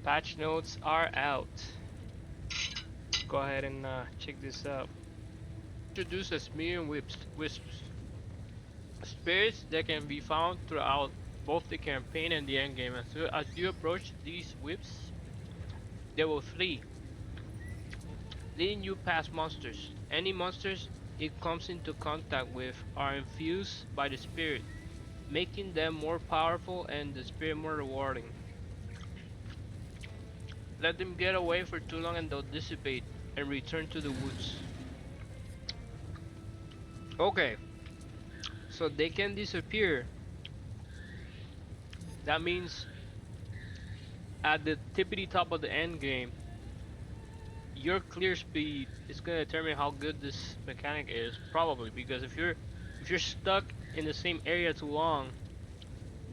Patch notes are out. Go ahead and check this out. Introduce a smear wisps. Spirits that can be found throughout both the campaign and the endgame. As you approach these wisps, they will flee, leading you past monsters. Any monsters it comes into contact with are infused by the spirit, making them more powerful and the spirit more rewarding. Let them get away for too long and they'll dissipate and return to the woods. Okay, so they can disappear. That means at the tippity top of the end game, your clear speed is gonna determine how good this mechanic is, probably because if you're stuck in the same area too long,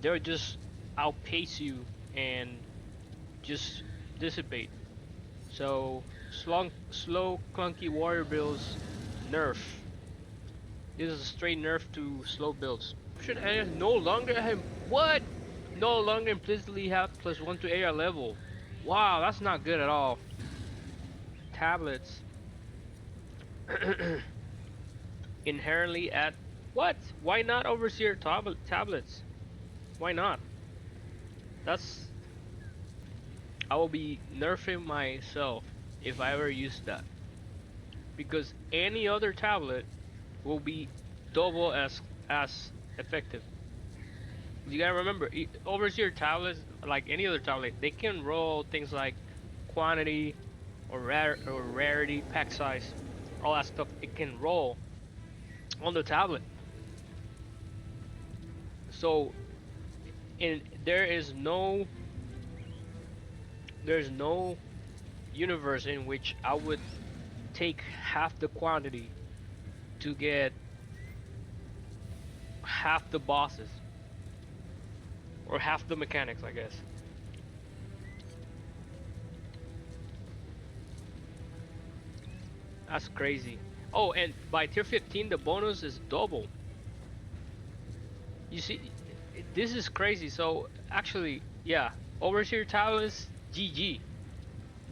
they'll just outpace you and just dissipate. So slow clunky warrior builds nerf. This is a straight nerf to slow builds. Should area no longer have what? No longer implicitly have +1 to area level. Wow, that's not good at all. Tablets inherently at what? Why not overseer tablets? Why not? That's I will be nerfing myself if I ever use that because any other tablet will be double as effective. You gotta remember, overseer tablets, like any other tablet, they can roll things like quantity or rarity, pack size, all that stuff. It can roll on the tablet. So, there's no universe in which I would take half the quantity to get half the bosses or half the mechanics, I guess. That's crazy. Oh, and by tier 15 the bonus is double. You see, this is crazy. So actually, yeah, overseer talents GG.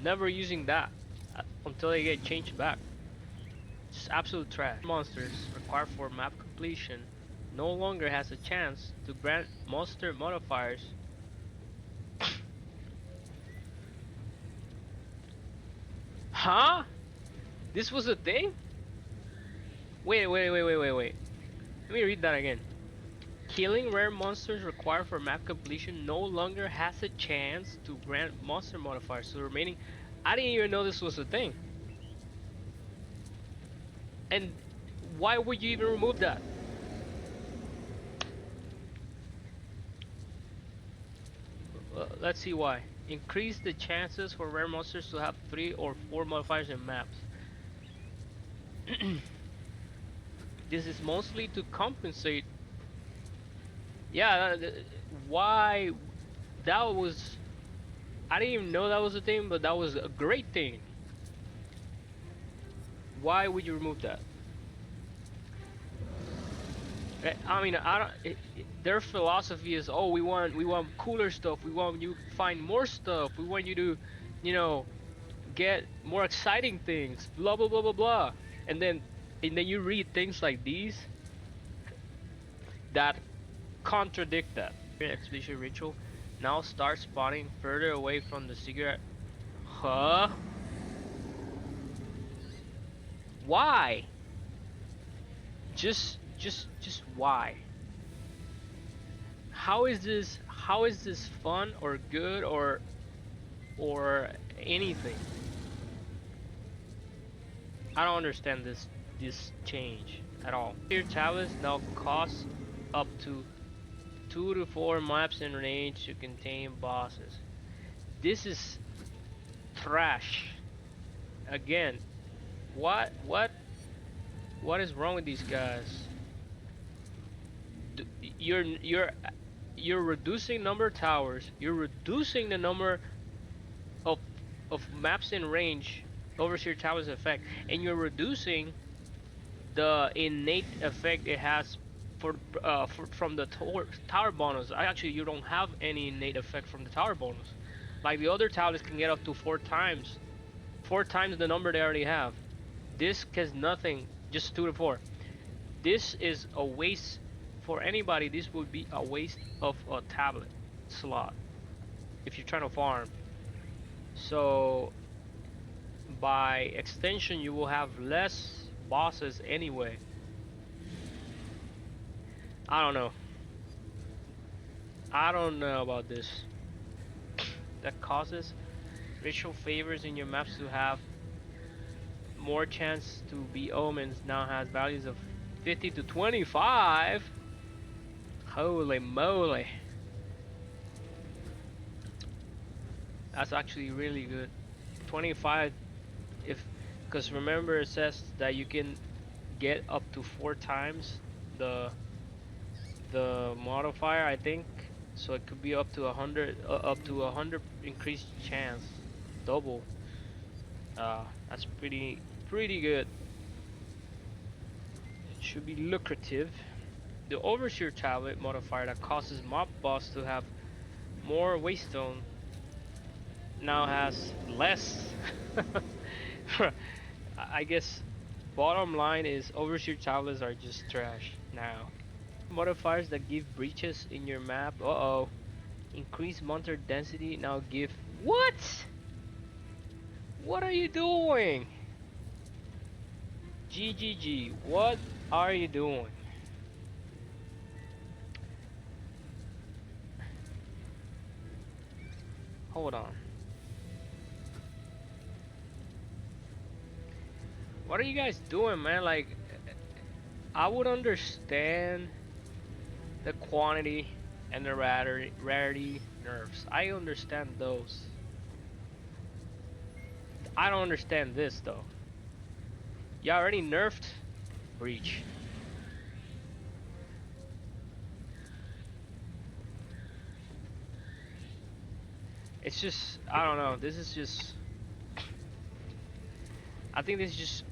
Never using that until they get changed back. Just absolute trash. Monsters required for map completion no longer has a chance to grant monster modifiers. Huh? This was a thing? Wait. Let me read that again. Killing rare monsters required for map completion no longer has a chance to grant monster modifiers to the remaining. I didn't even know this was a thing. And why would you even remove that? Let's see why. Increase the chances for rare monsters to have 3 or 4 modifiers in maps. This is mostly to compensate. Yeah, why? That was. I didn't even know that was a thing, but that was a great thing. Why would you remove that? I mean, I don't. Their philosophy is, oh, we want cooler stuff. We want you to find more stuff. We want you to, you know, get more exciting things. Blah blah blah blah blah. And then you read things like these that contradict that. Expedition ritual now start spawning further away from the cigarette. Huh? Why? Just why? How is this fun or good or anything? I don't understand this change at all. Your tablets now cost up to 2 to 4 maps in range to contain bosses. This is trash. Again, what is wrong with these guys? You're reducing number of towers. You're reducing the number of maps in range. Overseer towers effect, and you're reducing the innate effect it has from the tower bonus. Actually, you don't have any innate effect from the tower bonus. Like the other tablets can get up to four times the number they already have. This has nothing, just 2 to 4. This is a waste for anybody. This would be a waste of a tablet slot if you're trying to farm. So by extension, you will have less bosses anyway. I don't know. I don't know about this. That causes ritual favors in your maps to have more chance to be omens. Now has values of 50 to 25. Holy moly. That's actually really good. 25 if, because remember it says that you can get up to 4 times the modifier, I think. So it could be up to 100 increased chance, double. That's pretty good. It should be lucrative. The overseer tablet modifier that causes mob boss to have more waystone now has less. I guess bottom line is overseer tablets are just trash now. Modifiers that give breaches in your map. Uh-oh. Increase monster density now give. What? What are you doing? GGG. What are you doing? Hold on. What are you guys doing, man? Like, I would understand the quantity and the rarity nerfs. I understand those. I don't understand this though. You already nerfed Breach. It's just, I don't know. This is just, I think this is just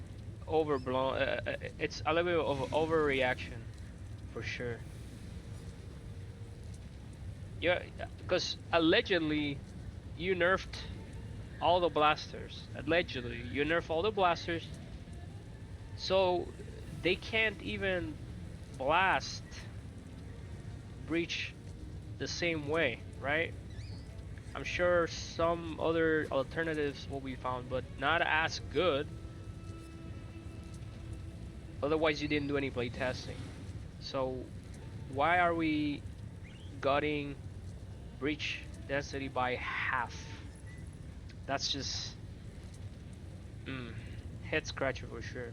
overblown. It's a little bit of overreaction for sure. Yeah, because allegedly you nerfed all the blasters. Allegedly, you nerf all the blasters, so they can't even blast Breach the same way, right? I'm sure some other alternatives will be found, but not as good. Otherwise, you didn't do any play testing. So why are we gutting Breach density by half? That's just head scratcher for sure.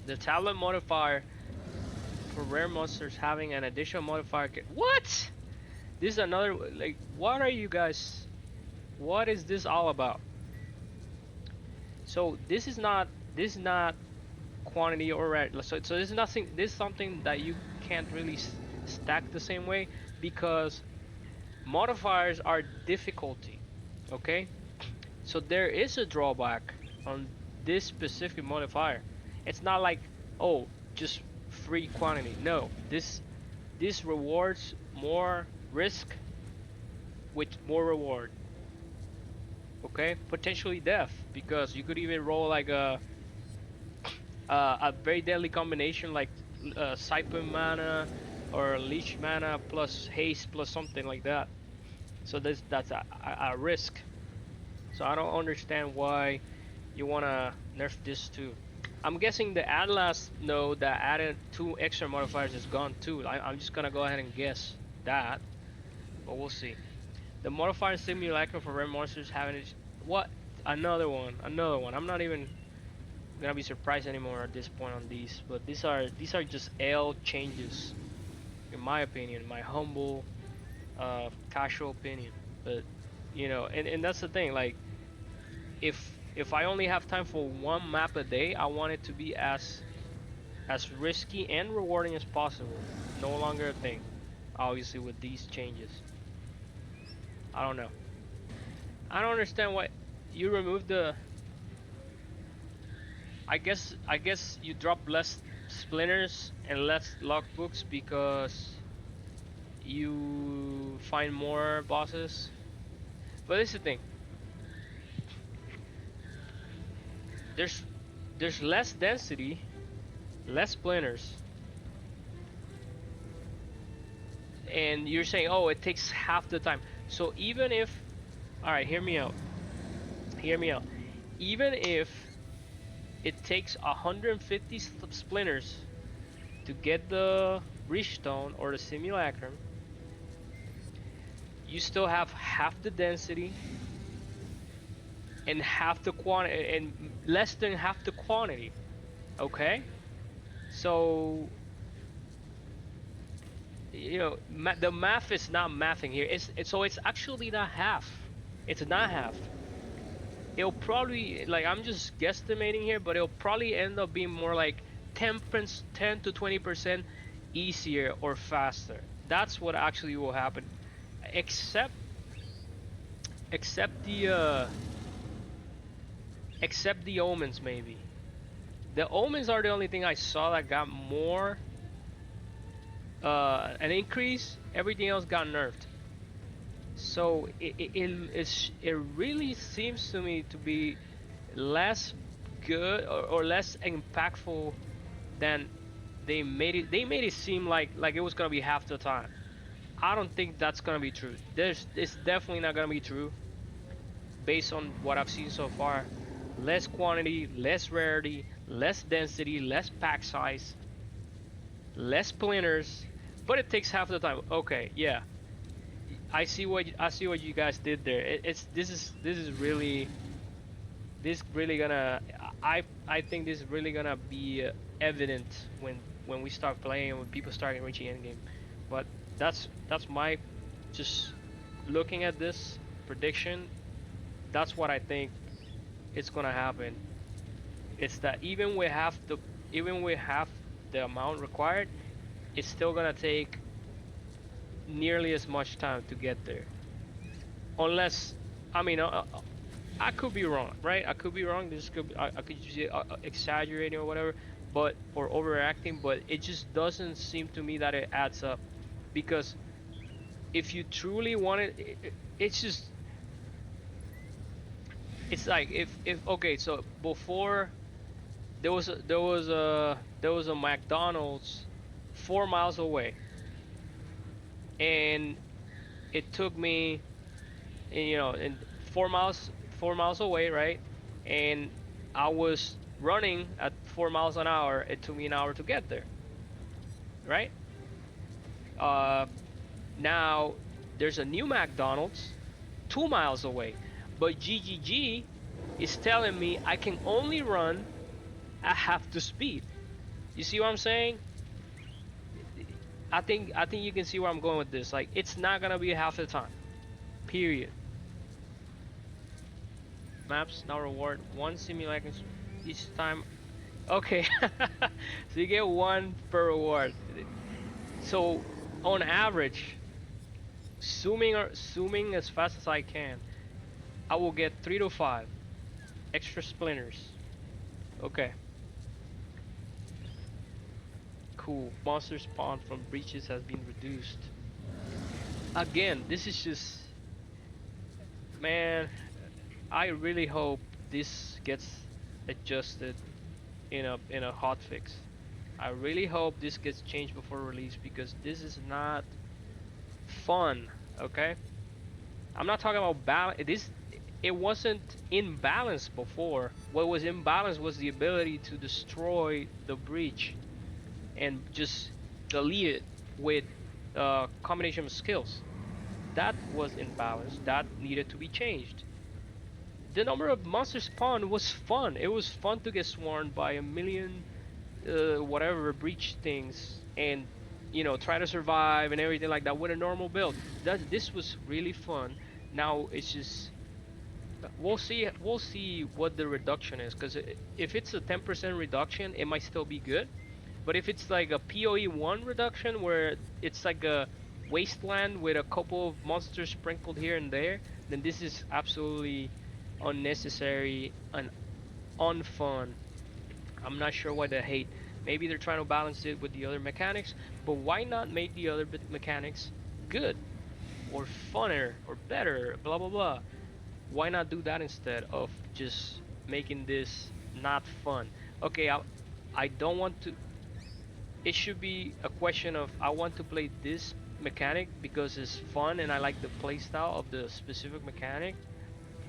The talent modifier for rare monsters having an additional modifier. What? This is another, like, what are you guys? What is this all about? So this is not quantity or rare. So this is nothing. This is something that you can't really stack the same way because modifiers are difficulty. Okay, so there is a drawback on this specific modifier. It's not like, oh, just free quantity. No, this rewards more risk with more reward. Okay, potentially death because you could even roll like a very deadly combination like Siphon mana or Leech mana plus haste plus something like that. So that's a risk. So I don't understand why you wanna nerf this too. I'm guessing the Atlas node that added 2 extra modifiers is gone too. I'm just gonna go ahead and guess that, but we'll see. The modifier simulacrum for rare monsters having it. What? Another one. I'm not even gonna be surprised anymore at this point on these, but these are just L changes, in my opinion, my humble, casual opinion. But and that's the thing. Like, if I only have time for one map a day, I want it to be as risky and rewarding as possible. No longer a thing. Obviously, with these changes, I don't know. I don't understand why you removed the. I guess you drop less splinters and less logbooks because you find more bosses. But this is the thing. There's there's less density, less splinters, and you're saying, oh, it takes half the time. So even if, all right, hear me out. Hear me out. Even if it takes 150 splinters to get the Richstone or the Simulacrum, you still have half the density and half the quantity and less than half the quantity. Okay, so the math is not mathing here. So it's actually not half. It's not half. It'll probably, like, I'm just guesstimating here, but it'll probably end up being more like 10 to 20% easier or faster. That's what actually will happen. Except except the uh except the omens maybe. The omens are the only thing I saw that got more an increase. Everything else got nerfed. So it really seems to me to be less good or less impactful than they made it seem like it was gonna be half the time. I don't think that's gonna be true. It's definitely not gonna be true based on what I've seen so far. Less quantity, less rarity, less density, less pack size, less splinters, but it takes half the time. Okay, yeah, I see what you guys did there. It's this is really this really gonna I think this is really gonna be evident when we start playing and when people start reaching endgame. But that's my just looking at this prediction. That's what I think it's gonna happen. It's that even with half the amount required, it's still gonna take nearly as much time to get there. Unless, I mean, I could be wrong, right? I could be wrong. This could I could just be exaggerating or whatever, but or overacting. But it just doesn't seem to me that it adds up. Because if you truly want it's just it's like if okay, so before there was a McDonald's 4 miles away, and it took me, and 4 miles away, right? And I was running at 4 miles an hour. It took me an hour to get there, right? Uh, Now there's a new McDonald's 2 miles away, but GGG is telling me I can only run at half the speed. You see what I'm saying? I think you can see where I'm going with this. Like, it's not gonna be half the time. Period. Maps now reward one simulacrum each time. Okay, so you get one per reward. So on average, zooming as fast as I can, I will get 3 to 5 extra splinters. Okay, cool. Monster spawn from breaches has been reduced. Again, this is just, man, I really hope this gets adjusted in a hot fix. I really hope this gets changed before release because this is not fun, okay? I'm not talking about balance. It wasn't in balance before. What was in balance was the ability to destroy the breach and just delete it with a combination of skills. That was in balance. That needed to be changed. The number of monsters spawned was fun. It was fun to get swarmed by a million whatever breach things and try to survive and everything like that with a normal build. This was really fun. Now it's just we'll see what the reduction is, because if it's a 10% reduction it might still be good, but if it's like a PoE 1 reduction where it's like a wasteland with a couple of monsters sprinkled here and there, then this is absolutely unnecessary and unfun. I'm not sure why they hate. Maybe they're trying to balance it with the other mechanics, but why not make the other mechanics good or funner or better, blah blah blah. Why not do that instead of just making this not fun? Okay, I don't want to. It should be a question of I want to play this mechanic because it's fun and I like the playstyle of the specific mechanic.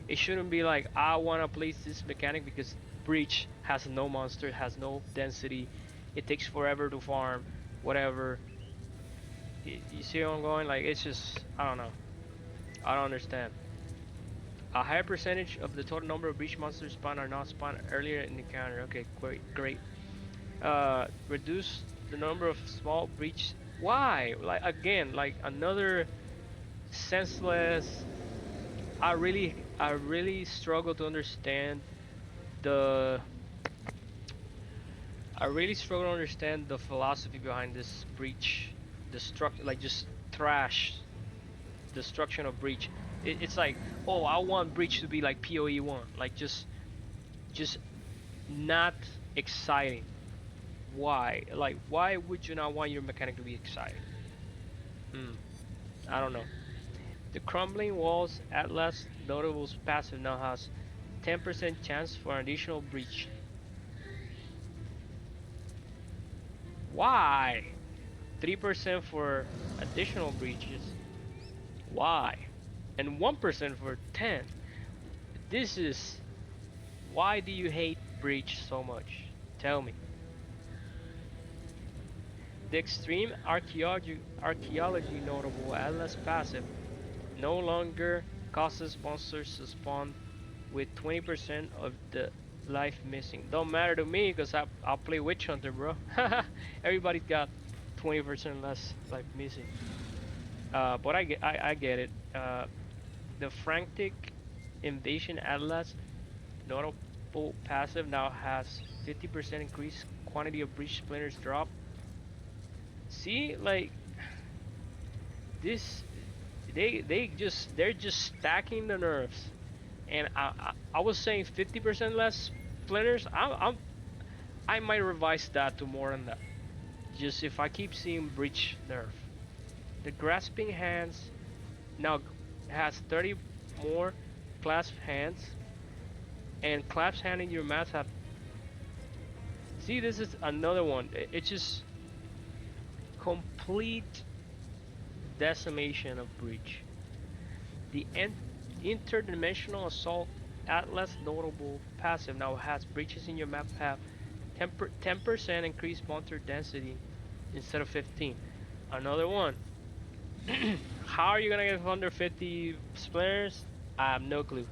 It shouldn't be like I want to play this mechanic because Breach has no monster, has no density, it takes forever to farm, whatever. You see where I'm going? Like it's just I don't know. I don't understand. A higher percentage of the total number of breach monsters spawn are not spawned earlier in the encounter. Okay, great, great. Reduce the number of small breach. Why? Like again, like another senseless. I really struggle to understand the. I really struggle to understand the philosophy behind this breach. Like just trash destruction of breach. It's like, oh, I want breach to be like PoE one, like just not exciting. Why? Like, why would you not want your mechanic to be exciting? Hmm, I don't know. The crumbling walls Atlas notables passive now has 10% chance for an additional breach. Why? 3% for additional breaches. Why? And 1% for 10. This is why do you hate breach so much? Tell me. The extreme archaeology notable Atlas passive no longer causes monsters to spawn with 20% of the life missing. Don't matter to me because I'll play Witch Hunter, bro. Everybody's got 20% less life missing. But I get it. The frantic invasion Atlas notable passive now has 50% increased quantity of breach splinters drop. See, like this, they're just stacking the nerfs. And I was saying 50% less splinters. I might revise that to more than that. Just if I keep seeing breach nerf. The grasping hands now has 30 more clasp hands, and clasp hand in your mats have. See, this is another one. It's just complete decimation of breach. The interdimensional assault Atlas notable passive now has breaches in your map have 10% increased monster density instead of 15. Another one. How are you gonna get 150 splinters? I have no clue.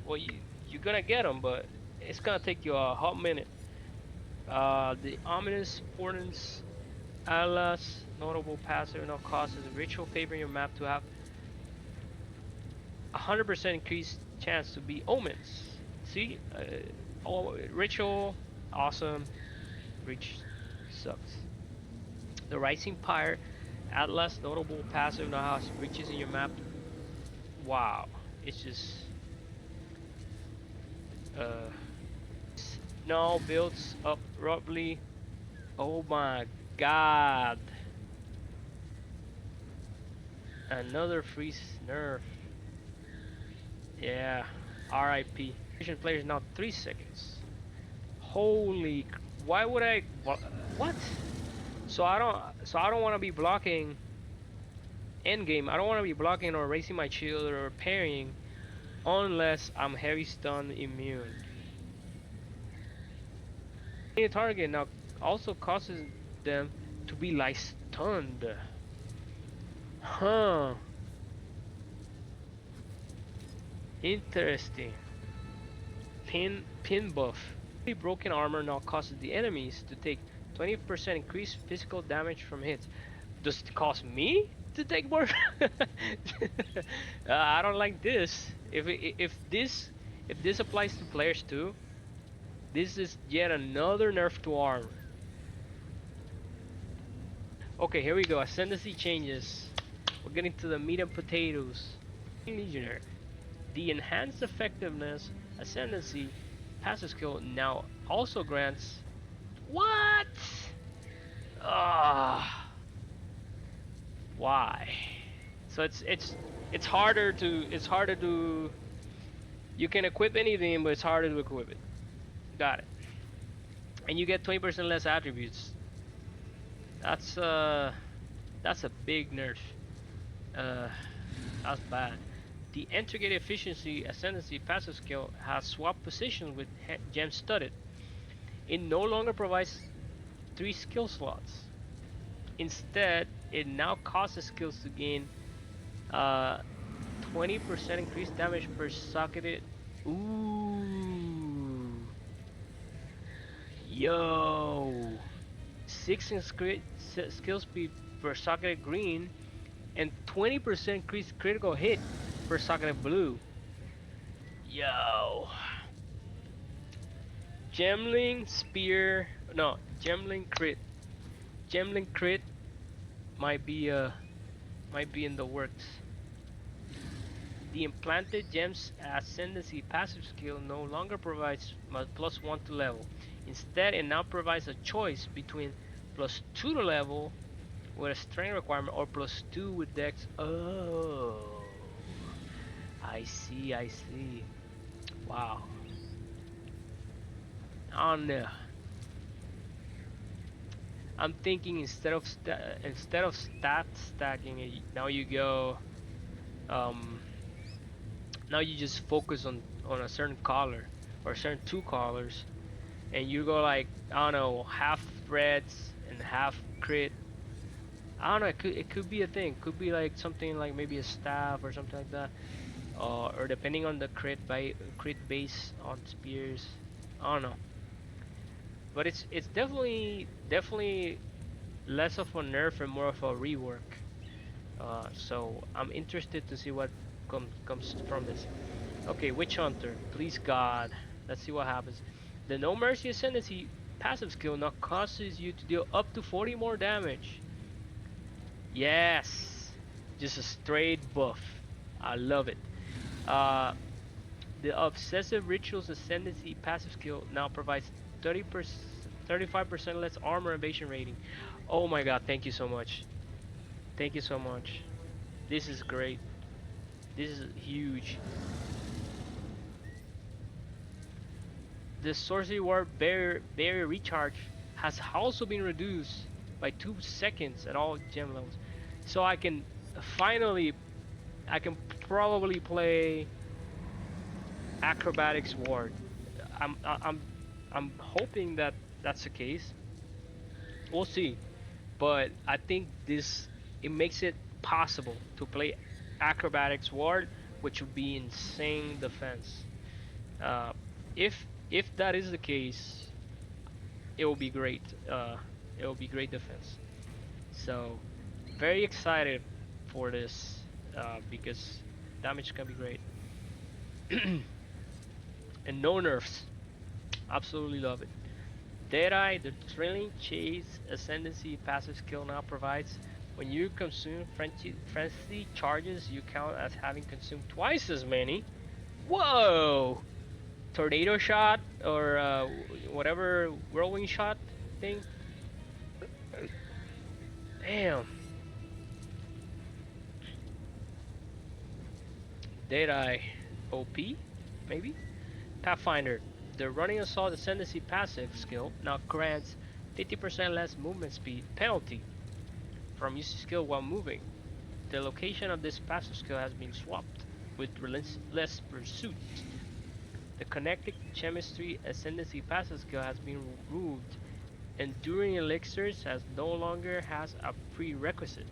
Well, you're gonna get them, but it's gonna take you a hot minute. The ominous portents Atlas notable passive now causes a ritual favoring your map to have 100% increased chance to be omens. See, ritual, awesome. Reach sucks. The rising pyre Atlas notable passive now has breaches in your map. Wow, it's just uh now builds up roughly. Oh my god, another freeze nerf. Yeah, RIP. Vision players now 3 seconds. Holy, why would I? What? So I don't want to be blocking end game. I don't want to be blocking or raising my shield or parrying unless I'm heavy stun immune. Any target now also causes them to be like stunned. Huh. Interesting. Pin buff. Broken armor now causes the enemies to take 20% increased physical damage from hits. Does it cost me to take more? I don't like this. If this applies to players too, this is yet another nerf to armor. Okay, here we go. Ascendancy changes. We're getting to the meat and potatoes. Legionnaire. The enhanced effectiveness ascendancy passive skill now also grants. What? Ah, why? So it's harder to you can equip anything, but it's harder to equip it. Got it. And you get 20% less attributes. That's uh that's a big nerf. Uh that's bad. The integrate efficiency ascendancy passive skill has swapped positions with gem studded. It no longer provides 3 skill slots. Instead, it now causes skills to gain uh 20% increased damage per socketed. Ooh. Yo. 6 skill speed per socketed green and 20% increased critical hit per socketed blue. Yo. Gemling spear. No, Gemling crit. Gemling crit might be in the works. The implanted gem's ascendancy passive skill no longer provides +1 to level. Instead, it now provides a choice between +2 to level with a strength requirement or +2 with dex. Oh, I see, I see. Wow. Oh no. I'm thinking instead of stat stacking, now you go um now you just focus on a certain color or certain 2 colors, and you go like I don't know, half reds and half crit. I don't know. It could be a thing. Could be like something like maybe a staff or something like that, or depending on the crit base on spears. I don't know, but it's definitely less of a nerf and more of a rework. So I'm interested to see what comes from this. Okay, Witch Hunter, please God. Let's see what happens. The No Mercy Ascendancy passive skill now causes you to deal up to 40 more damage. Yes, just a straight buff. I love it. Uh, the Obsessive Rituals Ascendancy passive skill now provides 30%, 35% less armor evasion rating. Oh my God! Thank you so much. Thank you so much. This is great. This is huge. The Sorcery Ward barrier recharge has also been reduced by 2 seconds at all gem levels. So I can finally, I can probably play Acrobatics Ward. I'm I- I'm I'm hoping that that's the case. We'll see. But I think this it makes it possible to play Acrobatics Ward, which would be insane defense. Uh, if that is the case, it will be great. It will be great defense. So very excited for this because damage can be great. And no nerfs. Absolutely love it. Deadeye, the Thrilling Chase Ascendancy passive skill now provides when you consume frenzy charges, you count as having consumed twice as many. Whoa! Tornado shot or whatever whirlwind shot thing. Damn. Deadeye OP? Maybe? Pathfinder. The Running Assault Ascendancy passive skill now grants 50% less movement speed penalty from using skill while moving. The location of this passive skill has been swapped with Relentless Pursuit. The Connected Chemistry Ascendancy passive skill has been removed. Enduring Elixirs has no longer has a prerequisite.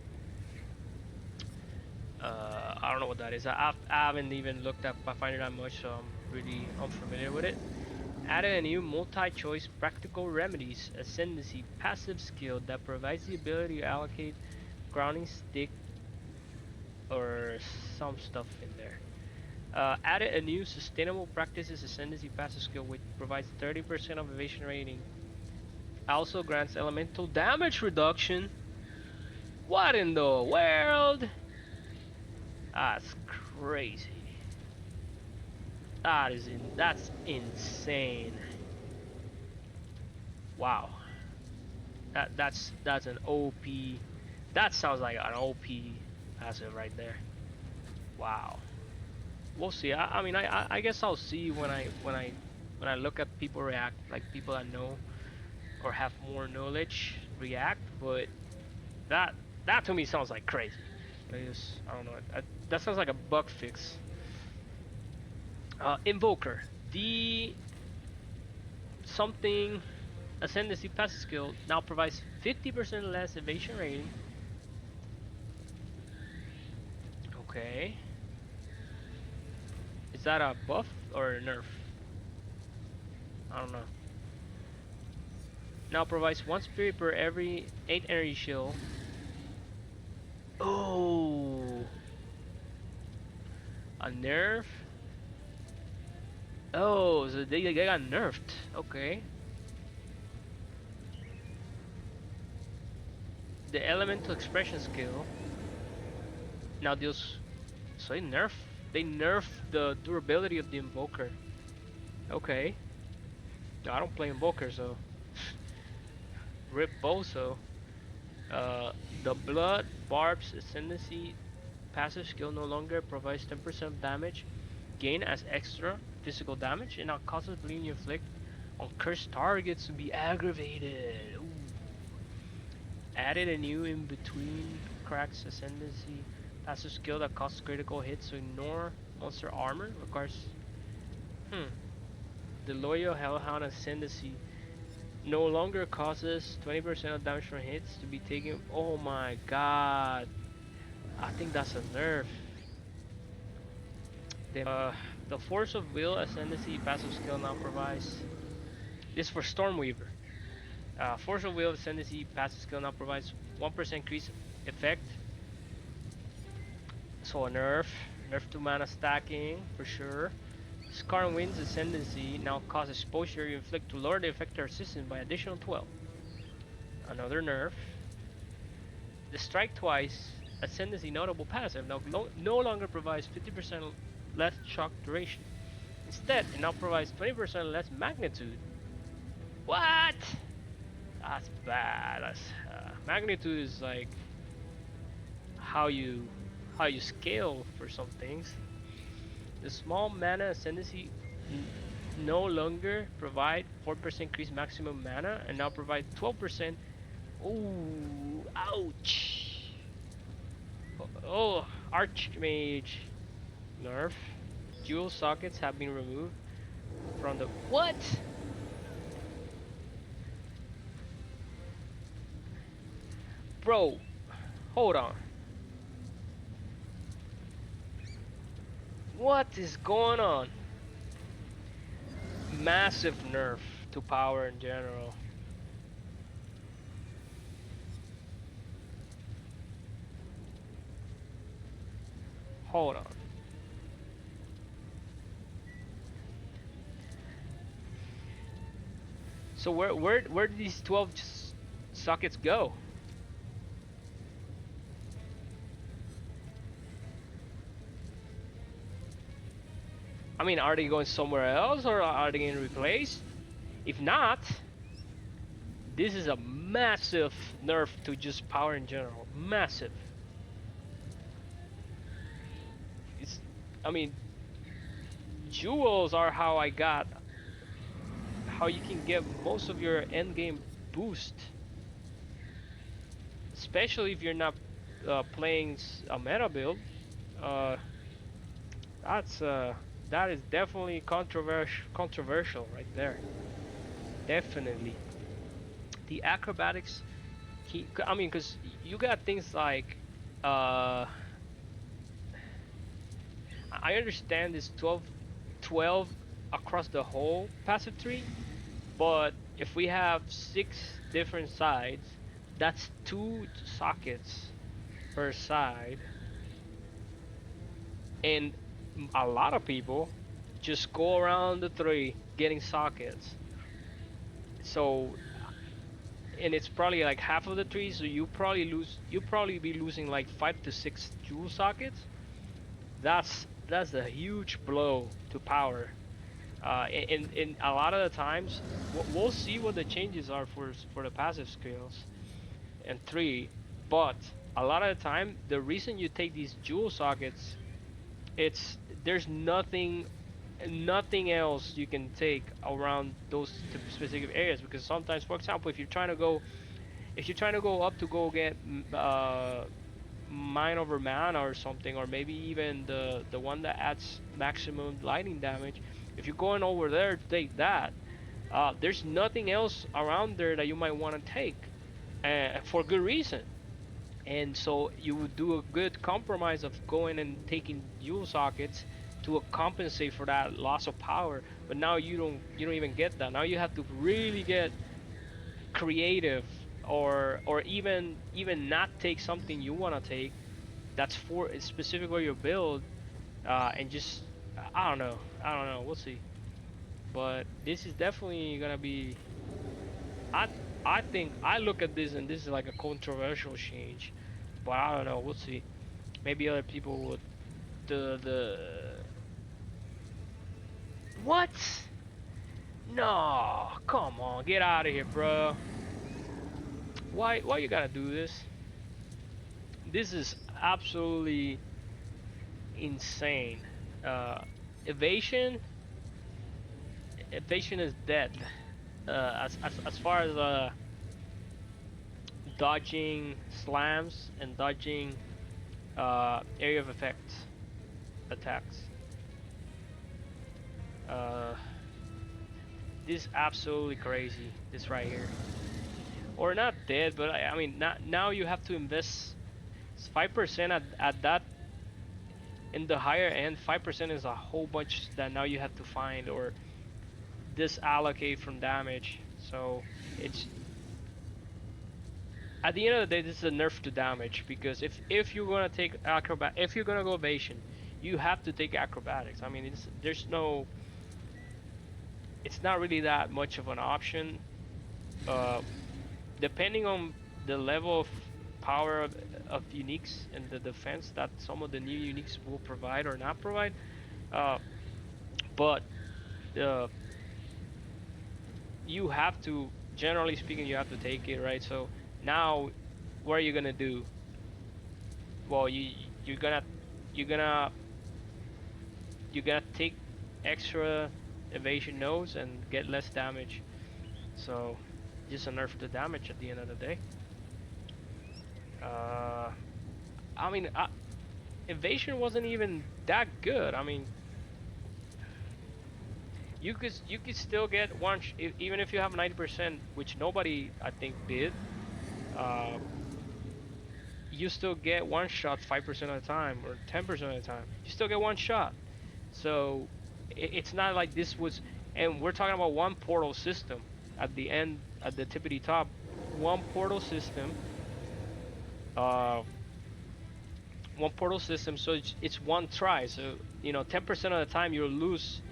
I don't know what that is. I haven't even looked at Pathfinder that much, so I'm really unfamiliar with it. Added a new multi-choice practical remedies ascendancy passive skill that provides the ability to allocate grounding stick or some stuff in there. Added a new sustainable practices ascendancy passive skill which provides 30% of evasion rating. Also grants elemental damage reduction. What in the world? That's crazy. That's insane. Wow. That's an OP. That sounds like an OP passive right there. Wow. We'll see. I mean, I guess I'll see when I look at people react, like people that know or have more knowledge react. But that that to me sounds like crazy. I don't know. That sounds like a bug fix. Invoker. The something ascendancy passive skill now provides 50% less evasion rating. Okay. Is that a buff or a nerf? I don't know. Now provides 1 spirit per every 8 energy shield. Oh, a nerf? Oh, so they got nerfed. Okay. The elemental expression skill now deals. So they nerf the durability of the invoker. Okay. No, I don't play invoker, so rip boso. The blood barb's ascendancy passive skill no longer provides 10% damage gain as extra physical damage and now causes bleeding you inflict on cursed targets to be aggravated. Ooh. Added a new in between cracks ascendancy passive skill that causes critical hits to ignore monster armor. Requires the loyal hellhound ascendancy no longer causes 20% of damage from hits to be taken. Oh my god. I think that's a nerf. The force of will ascendancy passive skill now provides. This for Stormweaver. Force of will ascendancy passive skill now provides 1% increase effect. So a nerf to mana stacking for sure. Scar and Wind's ascendancy now causes exposure you inflict to lower the effector resistance by additional 12. Another nerf. The strike twice ascendancy notable passive now no longer provides 50% less shock duration. Instead, it now provides 20% less magnitude. What? That's bad. Magnitude is like how you how you scale for some things. The small mana ascendancy no longer provide 4% increased maximum mana and now provide 12%. Ooh, ouch. Oh, Archmage nerf. Dual sockets have been removed from the what? Bro, hold on. What is going on? Massive nerf to power in general. Hold on. So where did these 12 sockets go? I mean, are they going somewhere else or are they getting replaced? If not, this is a massive nerf to just power in general. Massive. It's, I mean, jewels are how you can get most of your end game boost, especially if you're not playing a meta build. Uh, that's that is definitely controversial right there. Definitely. The acrobatics, I mean, because you got things like, uh, I understand this 12 across the whole passive tree, but if we have 6 different sides, that's 2 sockets per side, and a lot of people just go around the tree getting sockets. So, and it's probably like half of the tree, so you probably be losing like 5 to 6 jewel sockets. That's a huge blow to power. In a lot of the times, we'll see what the changes are for the passive skills and 3, but a lot of the time, the reason you take these jewel sockets It's there's nothing else you can take around those specific areas, because sometimes, for example, if you're trying to go up to go get mine over mana or something, or maybe even the one that adds maximum lightning damage, if you're going over there to take that, there's nothing else around there that you might want to take, for good reason. And so you would do a good compromise of going and taking dual sockets to compensate for that loss of power. But now you don't even get that. Now you have to really get creative, or even not take something you want to take that's for specific for your build, and just I don't know, we'll see. But this is definitely gonna be, I I think I look at this and this is like a controversial change, but I don't know, we'll see. Maybe other people would. The what? No, come on, get out of here, bro. Why you gotta do this? This is absolutely insane. Uh, evasion, evasion is dead. As far as dodging slams and dodging area of effect attacks. Uh, this is absolutely crazy. This right here, or not dead, but I mean, not, now you have to invest 5% at that. In the higher end, 5% is a whole bunch that now you have to find or disallocate from damage. So it's, at the end of the day, this is a nerf to damage, because if you're gonna take if you're gonna go evasion, you have to take acrobatics. I mean, there's no, it's not really that much of an option. Uh, Depending on the level of power of uniques and the defense that some of the new uniques will provide or not provide. Uh, but uh, you have to, generally speaking, you have to take it, right? So now, what are you gonna do? Well, you're gonna you're gonna you're gonna take extra evasion nodes and get less damage. So just a nerf to damage at the end of the day. Uh, I mean, evasion wasn't even that good. I mean, you could still get one even if you have 90%, which nobody I think did. Uh, you still get one shot 5% of the time or 10% of the time. You still get one shot. So it's not like this was, and we're talking about one portal system at the end, at the tippity top, one portal system. Uh, One portal system, so it's one try. So 10% of the time you'll lose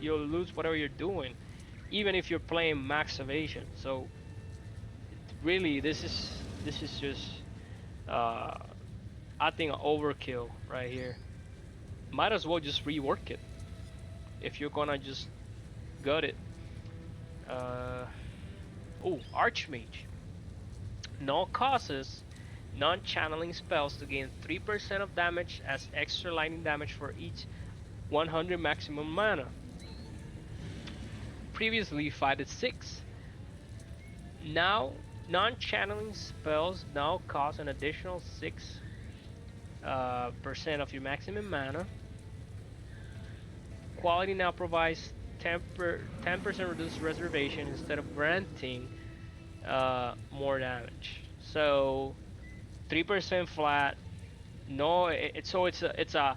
whatever you're doing, even if you're playing max evasion. So really, this is just uh, I think overkill right here. Might as well just rework it if you're gonna just gut it. Uh, oh, Archmage. No causes non-channeling spells to gain 3% of damage as extra lightning damage for each 100 maximum mana. Previously 5 to 6. Now, non-channeling spells now cost an additional 6 percent of your maximum mana. Quality now provides 10% reduced reservation instead of granting more damage. So 3% flat. No, so it's a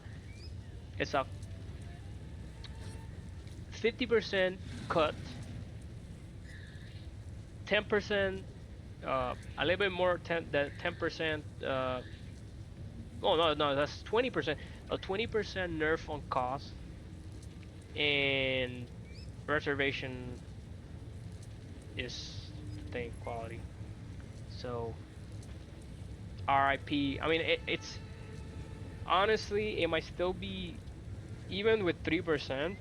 50% cut, 10%, a little bit more, 10%. Oh no, no, that's 20%. A 20% nerf on cost, and reservation is the thing, quality. So RIP. I mean, it's honestly, it might still be, even with 3%,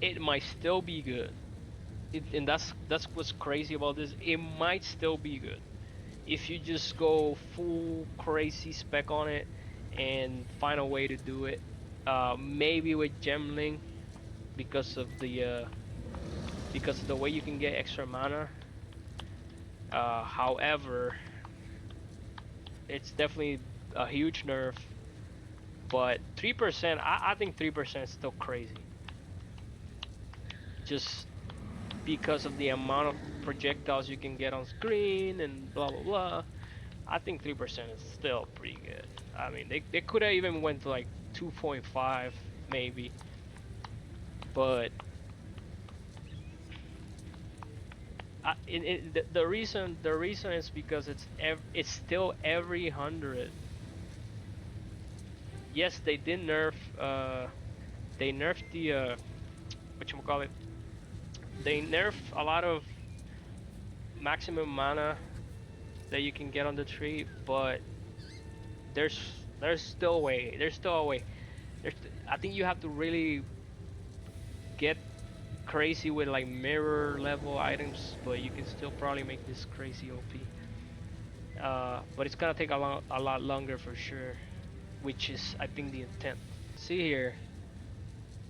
it might still be good. And that's what's crazy about this. It might still be good if you just go full crazy spec on it and find a way to do it. Maybe with gemling because of the way you can get extra mana. However, it's definitely a huge nerf. But 3%, I think 3% is still crazy. Just because of the amount of projectiles you can get on screen and blah blah blah. I think 3% is still pretty good. I mean, they could have even went to like 2.5 maybe, but the reason is because it's still every 100. Yes, they did nerf they nerfed the whatchamacallit, they nerf a lot of maximum mana that you can get on the tree, but there's there's still a way. There's still a way. I think you have to really get crazy with like mirror level items, but you can still probably make this crazy OP. But it's gonna take a lot longer for sure, which is I think the intent. See here,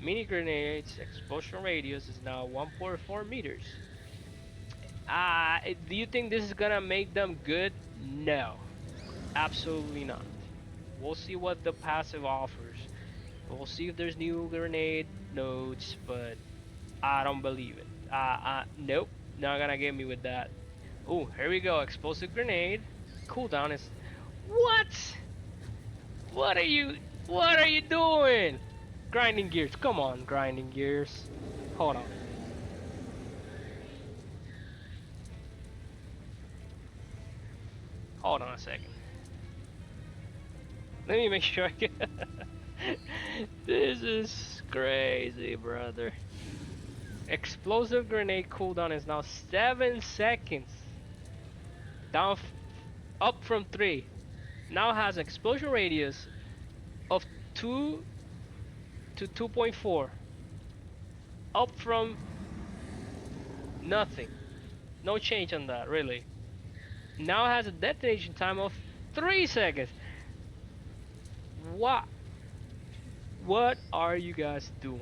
mini grenades explosion radius is now 1.4 meters. Do you think this is gonna make them good? No, absolutely not. We'll see what the passive offers. We'll see if there's new grenade nodes, but I don't believe it. Nope, not gonna get me with that. Oh, here we go. Explosive grenade. Cooldown is. What? What are you? What are you doing? Grinding gears. Come on, grinding gears. Hold on. Hold on a second. Let me make sure I get. This is crazy, brother. Explosive grenade cooldown is now 7 seconds. Down, up from 3. Now has an explosion radius of 2 to 2.4. Up from nothing. No change on that, really. Now has a detonation time of 3 seconds. What? What are you guys doing?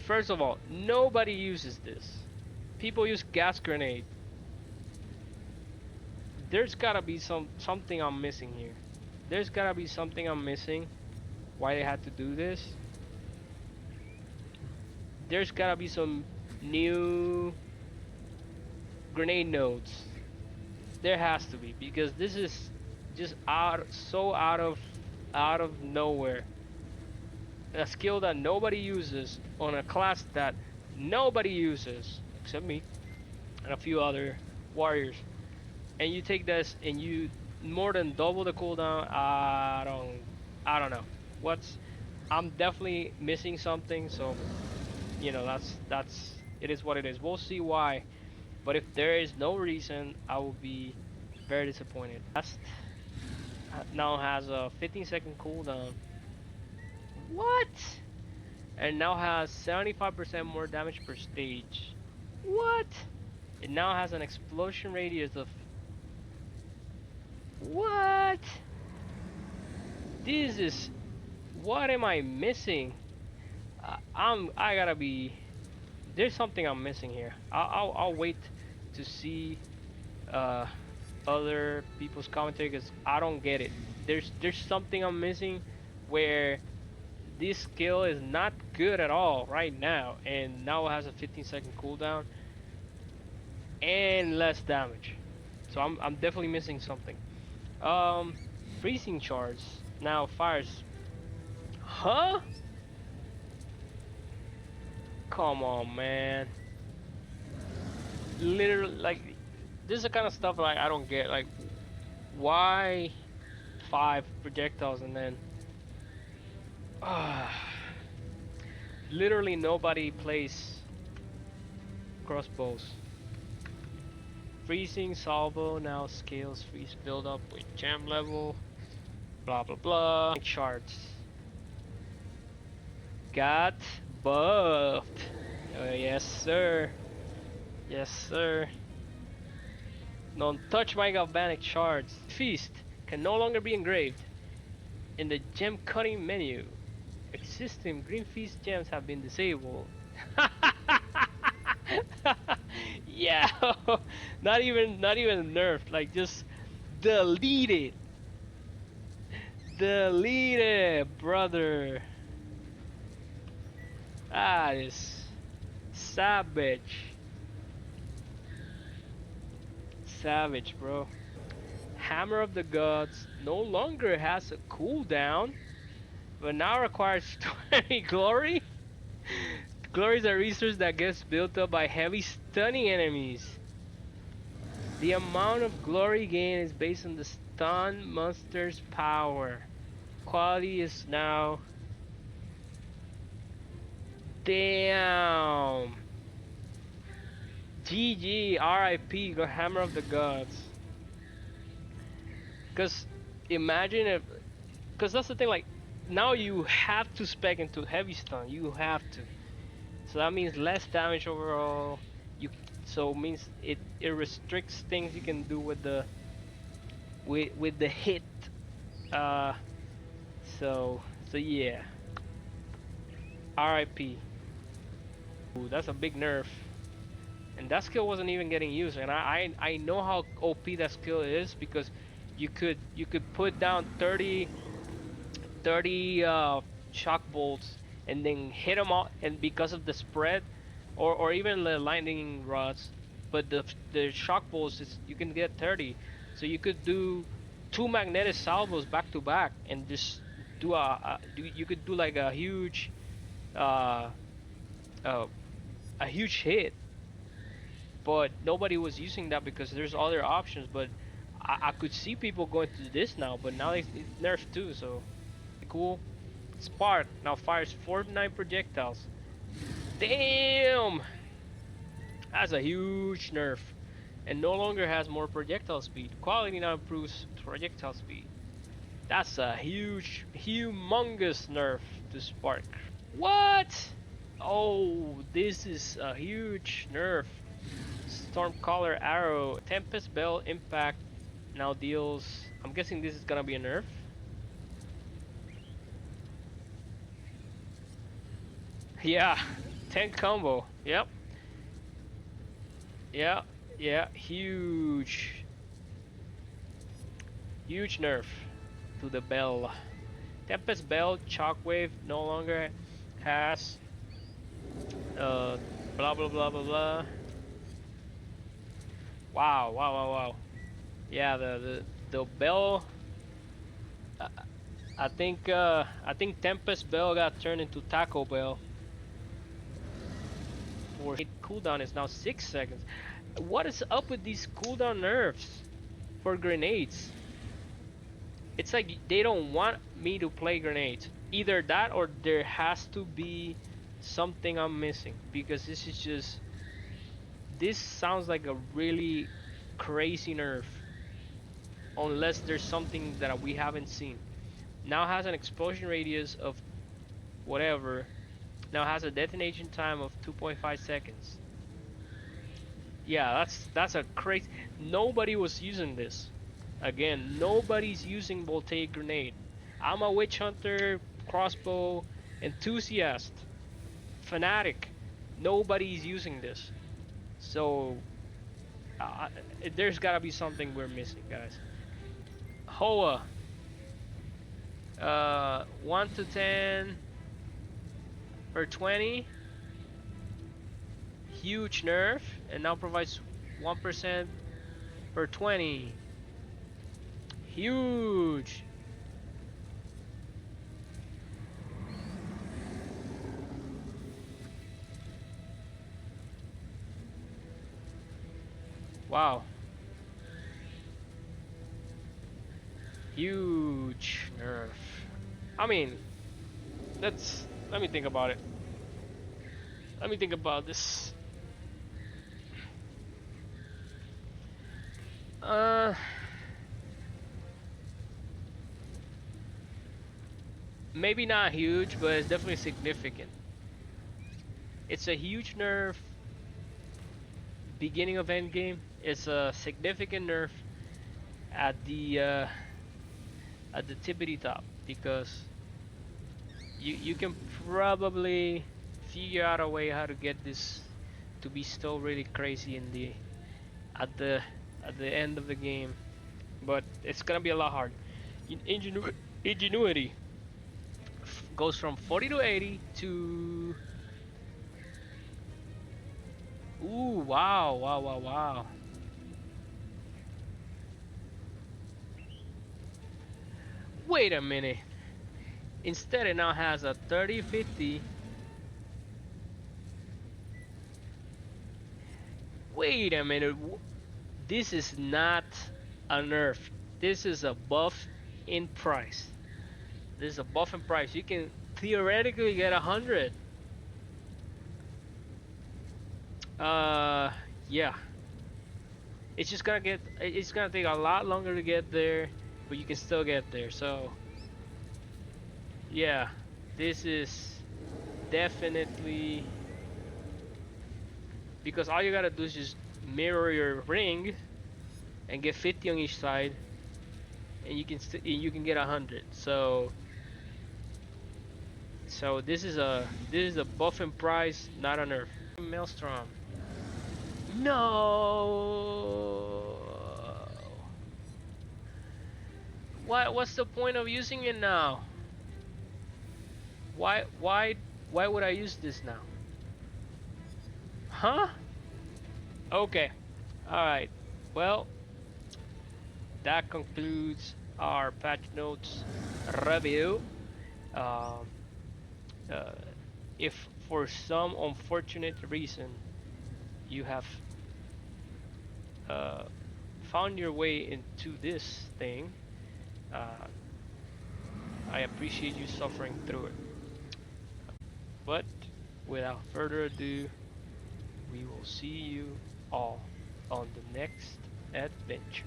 First of all, nobody uses this. People use gas grenade. There's gotta be something I'm missing here. There's gotta be something I'm missing. Why they had to do this? There's gotta be some new grenade nodes. There has to be, because this is just out of nowhere. A skill that nobody uses on a class that nobody uses except me and a few other warriors. And you take this and you more than double the cooldown. I don't know. What's I'm definitely missing something, so that's it is what it is. We'll see why. But if there is no reason, I will be very disappointed. Last now has a 15-second cooldown. What? And now has 75% more damage per stage. What? It now has an explosion radius of. What? This is. What am I missing? I gotta be. There's something I'm missing here. I'll wait to see uh, other people's commentary because I don't get it. There's something I'm missing where this skill is not good at all right now, and now it has a 15-second cooldown and less damage. So I'm definitely missing something. Um, freezing charge now fires. Huh? Come on, man. Literally, like, this is the kind of stuff like I don't get. Like, why 5 projectiles and then literally nobody plays crossbows. Freezing salvo now scales freeze build up with jam level. Blah blah blah. Charts got buffed. Yes sir. Yes sir. Don't touch my galvanic shards. Feast can no longer be engraved. In the gem cutting menu, existing green feast gems have been disabled. Yeah, not even nerfed, like just deleted. Deleted, brother. That is savage. Savage, bro. Hammer of the Gods no longer has a cooldown, but now requires 20 glory. Glory is a resource that gets built up by heavy stunning enemies. The amount of glory gain is based on the stun monster's power. Quality is now. Damn. GG, RIP, go Hammer of the Gods. Because imagine if. Because that's the thing, like, now you have to spec into heavy stun. You have to. So that means less damage overall. You so it means it restricts things you can do with the hit. Uh so yeah. RIP. Ooh, that's a big nerf. And that skill wasn't even getting used. And I know how OP that skill is because you could put down 30 shock bolts and then hit them all, and because of the spread or even the lightning rods, but the shock bolts is you can get 30, so you could do two magnetic salvos back to back and just do you could do like uh, uh a huge hit, but nobody was using that because there's other options. But I could see people going to this now, but now it's nerfed too, so cool. Spark now fires 49 projectiles. Damn! That's a huge nerf. And no longer has more projectile speed. Quality now improves projectile speed. That's a humongous nerf to Spark. What? Oh, this is a huge nerf. Stormcaller Arrow. Tempest Bell Impact now deals. I'm guessing this is gonna be a nerf. Yeah, 10 combo. Yep. Yeah, yeah, huge nerf to the bell. Tempest Bell Shockwave no longer has blah blah blah blah blah. Wow, wow, wow, wow. Yeah, the bell. Uh, I think Tempest Bell got turned into Taco Bell. For cooldown is now 6 seconds. What is up with these cooldown nerfs for grenades? It's like they don't want me to play grenades. Either that or there has to be something I'm missing, because this sounds like a really crazy nerf, unless there's something that we haven't seen. Now has an explosion radius of whatever. Now has a detonation time of 2.5 seconds. Yeah, that's a crazy. Nobody was using this. Again, nobody's using voltaic grenade. I'm a witch hunter, crossbow enthusiast, fanatic. Nobody's using this. So uh, there's gotta be something we're missing, guys. Hoa, 1 to 10 per 20, huge nerf, and now provides 1% per 20. Huge. Wow. Huge nerf. I mean, let me think about it. Let me think about this. Uh, Maybe not huge, but it's definitely significant. It's a huge nerf beginning of endgame. It's a significant nerf at the tippity top. because you can probably figure out a way how to get this to be still really crazy in the at the at the end of the game, but it's gonna be a lot hard. Ingenuity goes from 40 to 80 to ooh, wow, wow, wow, wow. Wait a minute. Instead, it now has a 30-50. Wait a minute. This is not a nerf. This is a buff in price. This is a buff in price. You can theoretically get 100. Uh, yeah. It's just gonna get. It's gonna take a lot longer to get there, but you can still get there. So, yeah, this is definitely because all you gotta do is just mirror your ring and get 50 on each side, and you can get 100. So this is a buff and price, not a nerf. Maelstrom. No. What's the point of using it now? Why would I use this now? Huh? Okay. All right. Well, that concludes our patch notes review. Um, uh, if for some unfortunate reason you have uh, found your way into this thing, uh, I appreciate you suffering through it. But without further ado, we will see you all on the next adventure.